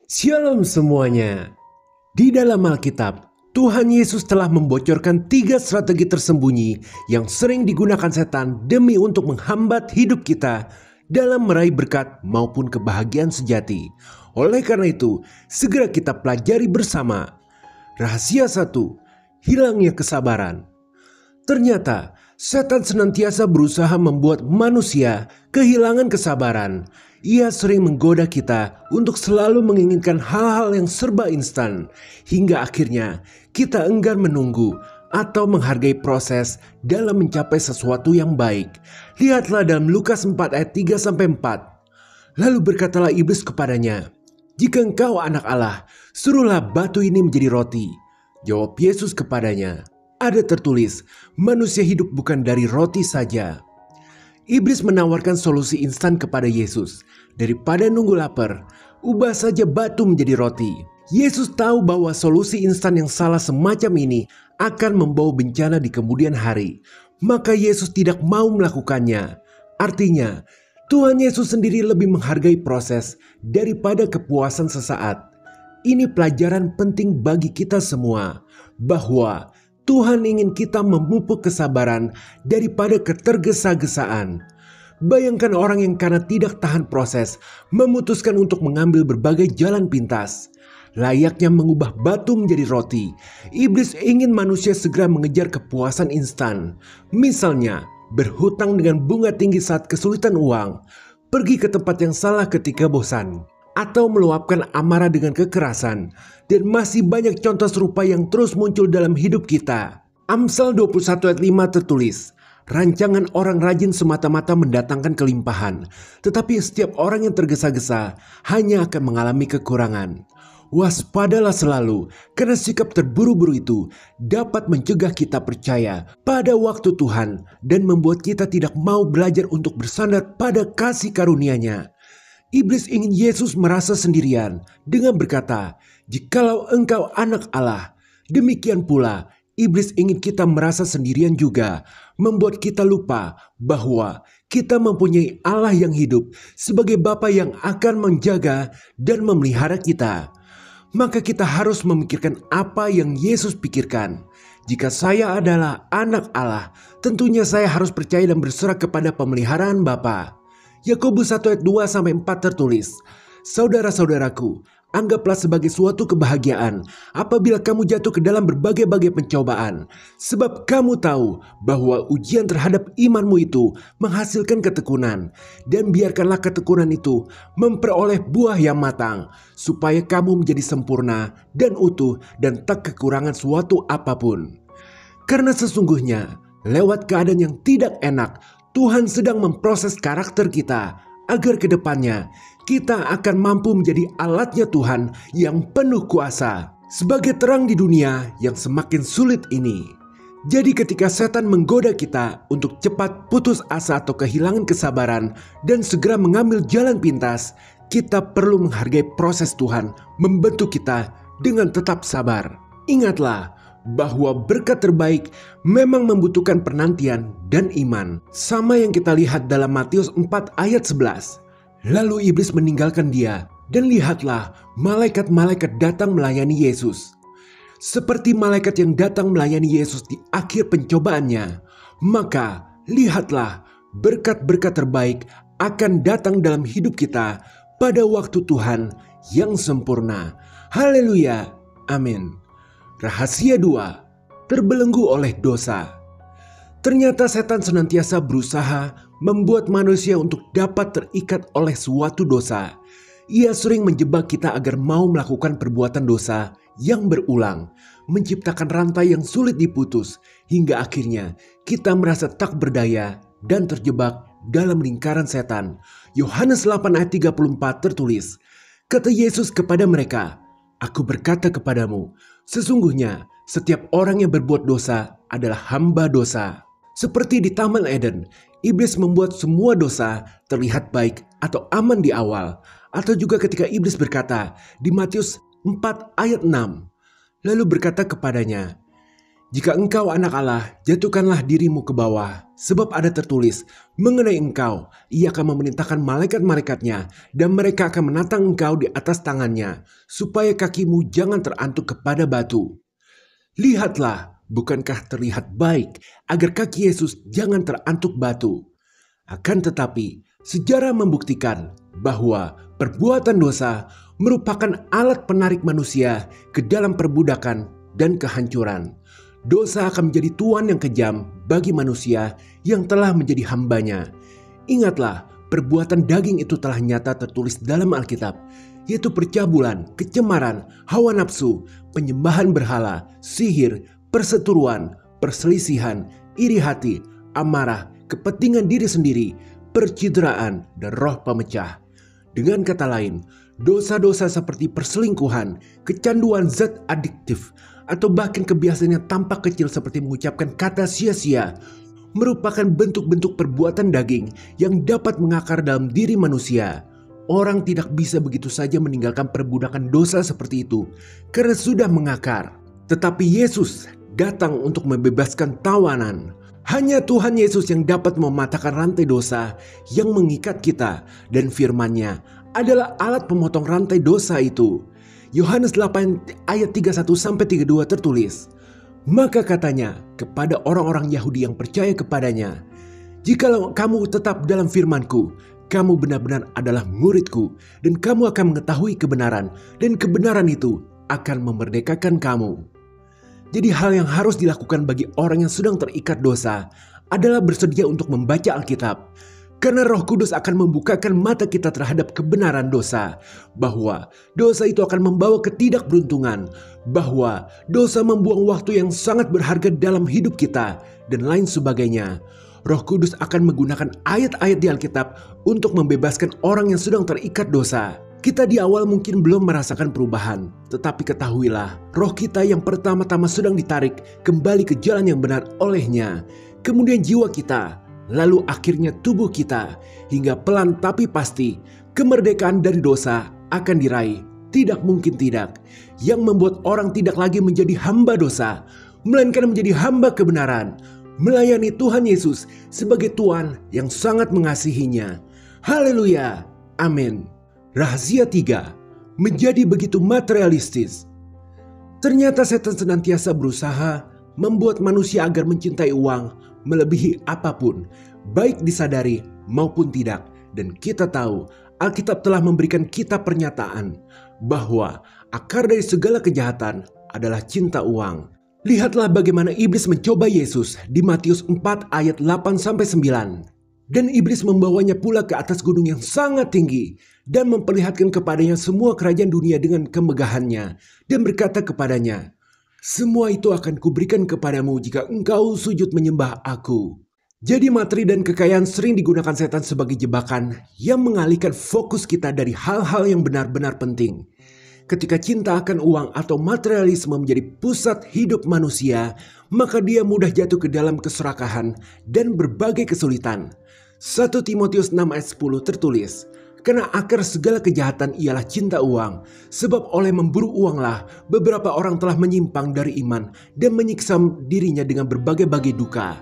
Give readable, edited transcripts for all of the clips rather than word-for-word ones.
Shalom semuanya. Di dalam Alkitab, Tuhan Yesus telah membocorkan 3 strategi tersembunyi yang sering digunakan setan demi untuk menghambat hidup kita dalam meraih berkat maupun kebahagiaan sejati. Oleh karena itu, segera kita pelajari bersama. Rahasia 1, hilangnya kesabaran. Ternyata, setan senantiasa berusaha membuat manusia kehilangan kesabaran. Ia sering menggoda kita untuk selalu menginginkan hal-hal yang serba instan, hingga akhirnya kita enggan menunggu atau menghargai proses dalam mencapai sesuatu yang baik. Lihatlah dalam Lukas 4 ayat 3-4. Lalu berkatalah iblis kepadanya, "Jika engkau anak Allah, suruhlah batu ini menjadi roti." Jawab Yesus kepadanya, "Ada tertulis, manusia hidup bukan dari roti saja." Iblis menawarkan solusi instan kepada Yesus. Daripada nunggu lapar, ubah saja batu menjadi roti. Yesus tahu bahwa solusi instan yang salah semacam ini akan membawa bencana di kemudian hari. Maka Yesus tidak mau melakukannya. Artinya, Tuhan Yesus sendiri lebih menghargai proses daripada kepuasan sesaat. Ini pelajaran penting bagi kita semua, bahwa Tuhan ingin kita memupuk kesabaran daripada ketergesa-gesaan. Bayangkan orang yang karena tidak tahan proses memutuskan untuk mengambil berbagai jalan pintas. Layaknya mengubah batu menjadi roti, iblis ingin manusia segera mengejar kepuasan instan. Misalnya, berhutang dengan bunga tinggi saat kesulitan uang, pergi ke tempat yang salah ketika bosan, atau meluapkan amarah dengan kekerasan. Dan masih banyak contoh serupa yang terus muncul dalam hidup kita. Amsal 21 ayat 5 tertulis, "Rancangan orang rajin semata-mata mendatangkan kelimpahan, tetapi setiap orang yang tergesa-gesa hanya akan mengalami kekurangan." Waspadalah selalu, karena sikap terburu-buru itu dapat mencegah kita percaya pada waktu Tuhan dan membuat kita tidak mau belajar untuk bersandar pada kasih karunia-Nya. Iblis ingin Yesus merasa sendirian dengan berkata, "Jikalau engkau anak Allah." Demikian pula, iblis ingin kita merasa sendirian juga, membuat kita lupa bahwa kita mempunyai Allah yang hidup sebagai Bapa yang akan menjaga dan memelihara kita. Maka kita harus memikirkan apa yang Yesus pikirkan. Jika saya adalah anak Allah, tentunya saya harus percaya dan berserah kepada pemeliharaan Bapa. Yakobus 1 ayat 2-4 tertulis, "Saudara-saudaraku, anggaplah sebagai suatu kebahagiaan apabila kamu jatuh ke dalam berbagai-bagai pencobaan, sebab kamu tahu bahwa ujian terhadap imanmu itu menghasilkan ketekunan, dan biarkanlah ketekunan itu memperoleh buah yang matang, supaya kamu menjadi sempurna dan utuh dan tak kekurangan suatu apapun." Karena sesungguhnya lewat keadaan yang tidak enak, Tuhan sedang memproses karakter kita agar ke depannya kita akan mampu menjadi alatnya Tuhan yang penuh kuasa sebagai terang di dunia yang semakin sulit ini. Jadi ketika setan menggoda kita untuk cepat putus asa atau kehilangan kesabaran dan segera mengambil jalan pintas, kita perlu menghargai proses Tuhan membentuk kita dengan tetap sabar. Ingatlah bahwa berkat terbaik memang membutuhkan penantian dan iman. Sama yang kita lihat dalam Matius 4 ayat 11. Lalu iblis meninggalkan dia, dan lihatlah malaikat-malaikat datang melayani Yesus. Seperti malaikat yang datang melayani Yesus di akhir pencobaannya, maka lihatlah berkat-berkat terbaik akan datang dalam hidup kita pada waktu Tuhan yang sempurna. Haleluya, amin. Rahasia 2, terbelenggu oleh dosa. Ternyata setan senantiasa berusaha membuat manusia untuk dapat terikat oleh suatu dosa. Ia sering menjebak kita agar mau melakukan perbuatan dosa yang berulang, menciptakan rantai yang sulit diputus, hingga akhirnya kita merasa tak berdaya dan terjebak dalam lingkaran setan. Yohanes 8 ayat 34 tertulis, kata Yesus kepada mereka, "Aku berkata kepadamu, sesungguhnya setiap orang yang berbuat dosa adalah hamba dosa." Seperti di Taman Eden, iblis membuat semua dosa terlihat baik atau aman di awal. Atau juga ketika iblis berkata di Matius 4 ayat 6, lalu berkata kepadanya, Jika engkau anak Allah, jatuhkanlah dirimu ke bawah. Sebab ada tertulis, mengenai engkau, ia akan memerintahkan malaikat-malaikatnya, dan mereka akan menatang engkau di atas tangannya, supaya kakimu jangan terantuk kepada batu. Lihatlah, bukankah terlihat baik, agar kaki Yesus jangan terantuk batu. Akan tetapi, sejarah membuktikan bahwa perbuatan dosa merupakan alat penarik manusia ke dalam perbudakan dan kehancuran. Dosa akan menjadi tuan yang kejam bagi manusia yang telah menjadi hambanya. Ingatlah, perbuatan daging itu telah nyata tertulis dalam Alkitab, yaitu percabulan, kecemaran, hawa nafsu, penyembahan berhala, sihir, perseteruan, perselisihan, iri hati, amarah, kepentingan diri sendiri, percideraan, dan roh pemecah. Dengan kata lain, dosa-dosa seperti perselingkuhan, kecanduan zat adiktif, atau bahkan kebiasaan yang tampak kecil seperti mengucapkan kata sia-sia merupakan bentuk-bentuk perbuatan daging yang dapat mengakar dalam diri manusia. Orang tidak bisa begitu saja meninggalkan perbudakan dosa seperti itu karena sudah mengakar. Tetapi Yesus datang untuk membebaskan tawanan. Hanya Tuhan Yesus yang dapat mematahkan rantai dosa yang mengikat kita, dan firman-Nya adalah alat pemotong rantai dosa itu. Yohanes 8 ayat 31-32 tertulis, maka katanya kepada orang-orang Yahudi yang percaya kepadanya, jikalau kamu tetap dalam firman-Ku, kamu benar-benar adalah murid-Ku, dan kamu akan mengetahui kebenaran, dan kebenaran itu akan memerdekakan kamu. Jadi hal yang harus dilakukan bagi orang yang sedang terikat dosa adalah bersedia untuk membaca Alkitab. Karena Roh Kudus akan membukakan mata kita terhadap kebenaran dosa, bahwa dosa itu akan membawa ketidakberuntungan, bahwa dosa membuang waktu yang sangat berharga dalam hidup kita, dan lain sebagainya. Roh Kudus akan menggunakan ayat-ayat di Alkitab untuk membebaskan orang yang sedang terikat dosa. Kita di awal mungkin belum merasakan perubahan, tetapi ketahuilah, roh kita yang pertama-tama sedang ditarik kembali ke jalan yang benar olehnya. Kemudian jiwa kita, lalu akhirnya tubuh kita, hingga pelan tapi pasti kemerdekaan dari dosa akan diraih. Tidak mungkin tidak, yang membuat orang tidak lagi menjadi hamba dosa, melainkan menjadi hamba kebenaran, melayani Tuhan Yesus sebagai Tuhan yang sangat mengasihinya. Haleluya, amin. Rahasia 3, menjadi begitu materialistis. Ternyata setan senantiasa berusaha membuat manusia agar mencintai uang melebihi apapun, baik disadari maupun tidak. Dan kita tahu Alkitab telah memberikan kita pernyataan bahwa akar dari segala kejahatan adalah cinta uang. Lihatlah bagaimana iblis mencoba Yesus di Matius 4 ayat 8-9. Dan iblis membawanya pula ke atas gunung yang sangat tinggi dan memperlihatkan kepadanya semua kerajaan dunia dengan kemegahannya, dan berkata kepadanya, semua itu akan kuberikan kepadamu jika engkau sujud menyembah aku. Jadi materi dan kekayaan sering digunakan setan sebagai jebakan yang mengalihkan fokus kita dari hal-hal yang benar-benar penting. Ketika cinta akan uang atau materialisme menjadi pusat hidup manusia, maka dia mudah jatuh ke dalam keserakahan dan berbagai kesulitan. 1 Timotius 6 ayat 10 tertulis, karena akar segala kejahatan ialah cinta uang, sebab oleh memburu uanglah beberapa orang telah menyimpang dari iman dan menyiksa dirinya dengan berbagai-bagai duka.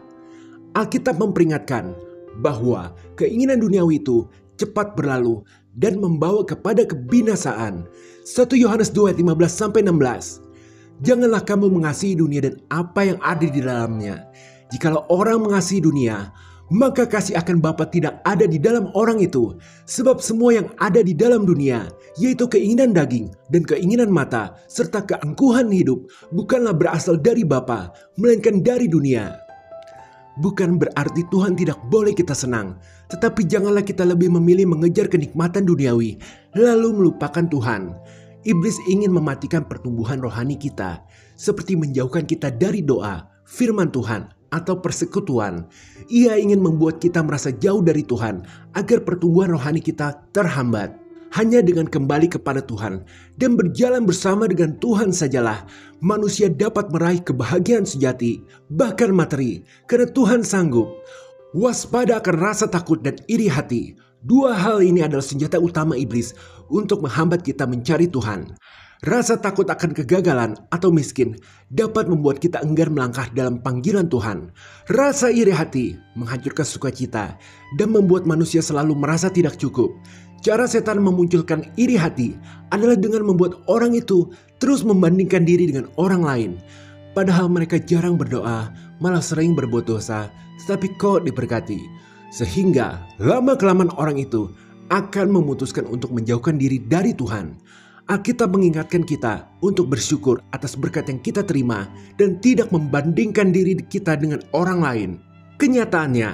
Alkitab memperingatkan bahwa keinginan duniawi itu cepat berlalu dan membawa kepada kebinasaan. 1 Yohanes 2 ayat 15-16. Janganlah kamu mengasihi dunia dan apa yang ada di dalamnya. Jikalau orang mengasihi dunia, maka kasih akan Bapa tidak ada di dalam orang itu. Sebab semua yang ada di dalam dunia, yaitu keinginan daging dan keinginan mata, serta keangkuhan hidup, bukanlah berasal dari Bapa, melainkan dari dunia. Bukan berarti Tuhan tidak boleh kita senang, tetapi janganlah kita lebih memilih mengejar kenikmatan duniawi, lalu melupakan Tuhan. Iblis ingin mematikan pertumbuhan rohani kita, seperti menjauhkan kita dari doa, firman Tuhan, atau persekutuan. Ia ingin membuat kita merasa jauh dari Tuhan agar pertumbuhan rohani kita terhambat. Hanya dengan kembali kepada Tuhan dan berjalan bersama dengan Tuhan sajalah manusia dapat meraih kebahagiaan sejati, bahkan materi, karena Tuhan sanggup. Waspada akan rasa takut dan iri hati. Dua hal ini adalah senjata utama iblis untuk menghambat kita mencari Tuhan. Rasa takut akan kegagalan atau miskin dapat membuat kita enggan melangkah dalam panggilan Tuhan. Rasa iri hati menghancurkan sukacita dan membuat manusia selalu merasa tidak cukup. Cara setan memunculkan iri hati adalah dengan membuat orang itu terus membandingkan diri dengan orang lain. Padahal mereka jarang berdoa, malah sering berbuat dosa, tetapi kok diberkati. Sehingga lama-kelamaan orang itu akan memutuskan untuk menjauhkan diri dari Tuhan. Alkitab mengingatkan kita untuk bersyukur atas berkat yang kita terima dan tidak membandingkan diri kita dengan orang lain. Kenyataannya,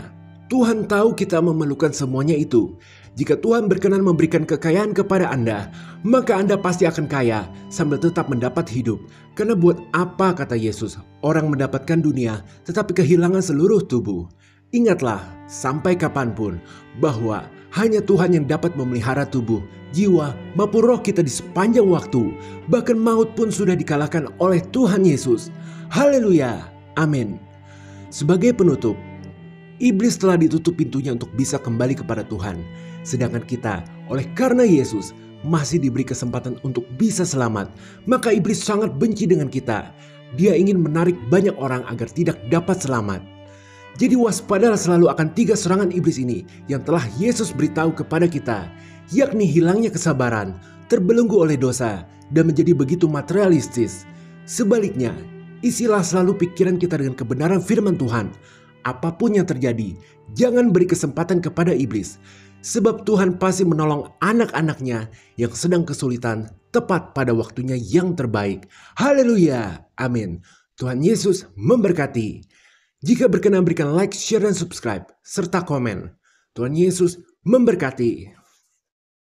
Tuhan tahu kita memerlukan semuanya itu. Jika Tuhan berkenan memberikan kekayaan kepada Anda, maka Anda pasti akan kaya sambil tetap mendapat hidup. Karena buat apa, kata Yesus, orang mendapatkan dunia tetapi kehilangan seluruh tubuh. Ingatlah sampai kapanpun bahwa hanya Tuhan yang dapat memelihara tubuh, jiwa, maupun roh kita di sepanjang waktu. Bahkan maut pun sudah dikalahkan oleh Tuhan Yesus. Haleluya, amin. Sebagai penutup, iblis telah ditutup pintunya untuk bisa kembali kepada Tuhan. Sedangkan kita, oleh karena Yesus, masih diberi kesempatan untuk bisa selamat. Maka iblis sangat benci dengan kita. Dia ingin menarik banyak orang agar tidak dapat selamat. Jadi waspadalah selalu akan 3 serangan iblis ini yang telah Yesus beritahu kepada kita, yakni hilangnya kesabaran, terbelenggu oleh dosa, dan menjadi begitu materialistis. Sebaliknya, isilah selalu pikiran kita dengan kebenaran firman Tuhan. Apapun yang terjadi, jangan beri kesempatan kepada iblis. Sebab Tuhan pasti menolong anak-anaknya yang sedang kesulitan tepat pada waktunya yang terbaik. Haleluya, amin. Tuhan Yesus memberkati. Jika berkenan berikan like, share, dan subscribe, serta komen. Tuhan Yesus memberkati.